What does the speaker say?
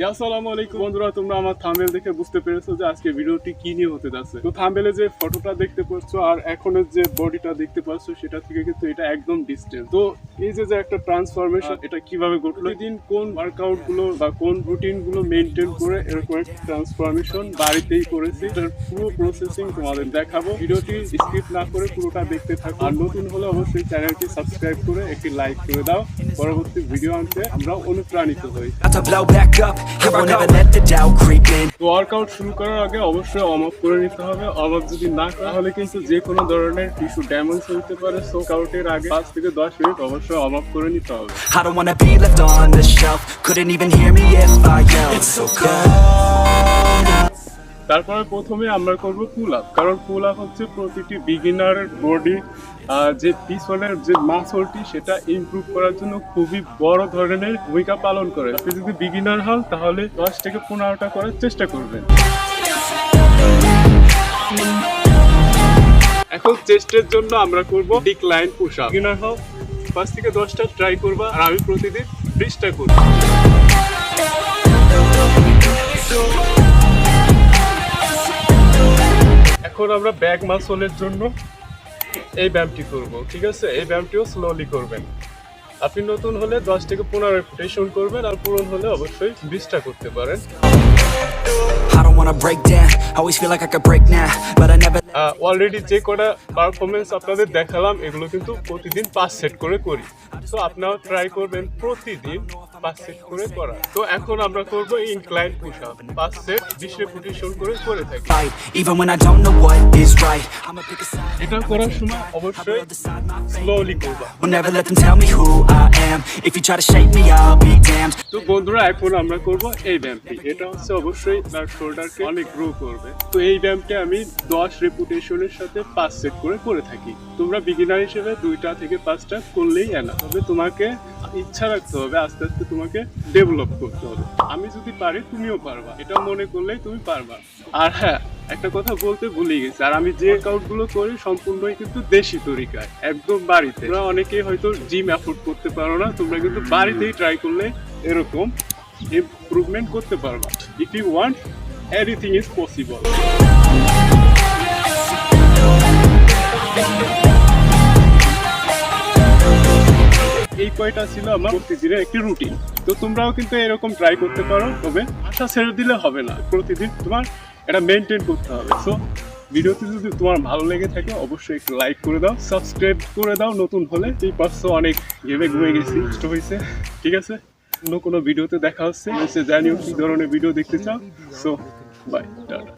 আসসালামু আলাইকুম বন্ধুরা, তোমরা আমার থাম্বনেল দেখে বুঝতে পেরেছো যে আজকে ভিডিওটি কি নিয়ে হতে যাচ্ছে। তো থাম্বনেলে যে ফটোটা দেখতে পাচ্ছ আর এখনের যে বডিটা দেখতে পাচ্ছ সেটা থেকে কিন্তু এটা একদম ডিস্টেন্স। তো এই যে একটা ট্রান্সফরমেশন, এটা কিভাবে ঘটলো, দিন কোন ওয়ার্কআউট গুলো বা কোন রুটিন গুলো মেনটেন করে এরকম একটা ট্রান্সফরমেশন বাড়িতেই করেছি, এটার পুরো প্রসেসিং তোমাদের দেখাবো। ভিডিওটি স্কিপ না করে পুরোটা দেখতে থাকো। আর নতুন হলে অবশ্যই চ্যানেলটি সাবস্ক্রাইব করে একটি লাইক করে দাও, পরবর্তী ভিডিও আনতে আমরা অনুপ্রাণিত হই। ওয়ার্কআউট শুরু করার আগে অবশ্যই ওয়ার্ম আপ করে নিতে হবে। ওয়ার্ম আপ যদি না করা হলে কিন্তু যে কোনো ধরনের টিস্যু ড্যামেজ হতে পারে। সো ওয়ার্কআউটের আগে 5 থেকে 10 মিনিট অবশ্যই ওয়ার্ম আপ করে নিতে হবে। তারপরে প্রথমে আমরা করব পুল আপ, কারণ পুল আপ হচ্ছে প্রতিটি বিগিনারের বডি যে পিছনের যে মাসলটি সেটা ইমপ্রুভ করার জন্য খুবই বড় ধরনের ভূমিকা পালন করে। আপনি যদি বিগিনার হন তাহলে 10 থেকে 15টা করার চেষ্টা করবেন। এখন চেস্টের জন্য আমরা করব ডিক্লাইন পুশ আপ। বিগিনার হও 5 থেকে 10টা ট্রাই করবা, আর আমি প্রতিদিন 20টা করব। এখন আমরা ব্যাক মাসলের জন্য এই ব্যায়ামটি করব, ঠিক আছে? এই ব্যায়ামটিও স্লোলি করবেন। আপনি নতুন হলে 10 থেকে 15 রেপিটেশন করবেন, আর পুরনো হলে অবশ্যই 20টা করতে পারেন। অলরেডি যে কটা পারফরমেন্স আপনাদের দেখালাম এগুলো কিন্তু প্রতিদিন 5 সেট করে করি। তো আপনারা ট্রাই করবেন প্রতিদিন 5 সেট করে করা। তো এখন আমরা করব incline push up, 5 set 20 repetition করে থাকি। এটা করার সময় অবশ্যই স্লোলি করবা। তো বন্ধুরা, এখন আমরা করব এই ব্যায়ামটি। এটা হচ্ছে অবশ্যই তার শোল্ডারকে অনেক গ্রো করবে। তো এই ব্যায়ামটি আমি 10 রেপিটেশনের সাথে 5 সেট করে থাকি। তোমরা বিগিনার হিসেবে 2টা থেকে 5টা করলেই এনাফ। তবে তোমাকে ইচ্ছা রাখতে হবে, আস্তে আস্তে তোমাকে ডেভেলপ করতে হবে। আমি যদি পারি তুমিও পারবা, এটা মনে করলেই তুমি পারবা। আর হ্যাঁ, একটা কথা বলতে ভুলে গেছি, আর আমি যে ওয়ার্কআউট গুলো করি সম্পূর্ণই কিন্তু দেশি তরিকায়, একদম বাড়িতে। তোমরা অনেকেই হয়তো জিম অ্যাফোর্ড করতে পারো না, তোমরা কিন্তু বাড়িতেই ট্রাই করলে এরকম ইমপ্রুভমেন্ট করতে পারবা। If you want, everything is possible. এই কয়টা ছিল আমার প্রতিদিনের একটি রুটিন। তো তোমরাও কিন্তু এরকম ট্রাই করতে পারো, তবে আশা ছেড়ে দিলে হবে না, প্রতিদিন তোমার এটা মেনটেন করতে হবে। সো ভিডিওটি যদি তোমার ভালো লেগে থাকে অবশ্যই একটু লাইক করে দাও, সাবস্ক্রাইব করে দাও নতুন হলে। এই পাশে অনেক ঘুমিয়ে গেছি, কষ্ট হয়েছে, ঠিক আছে? অন্য কোনো ভিডিওতে দেখা হচ্ছে, জানিও কি ধরনের ভিডিও দেখতে চাও। So bye, tata.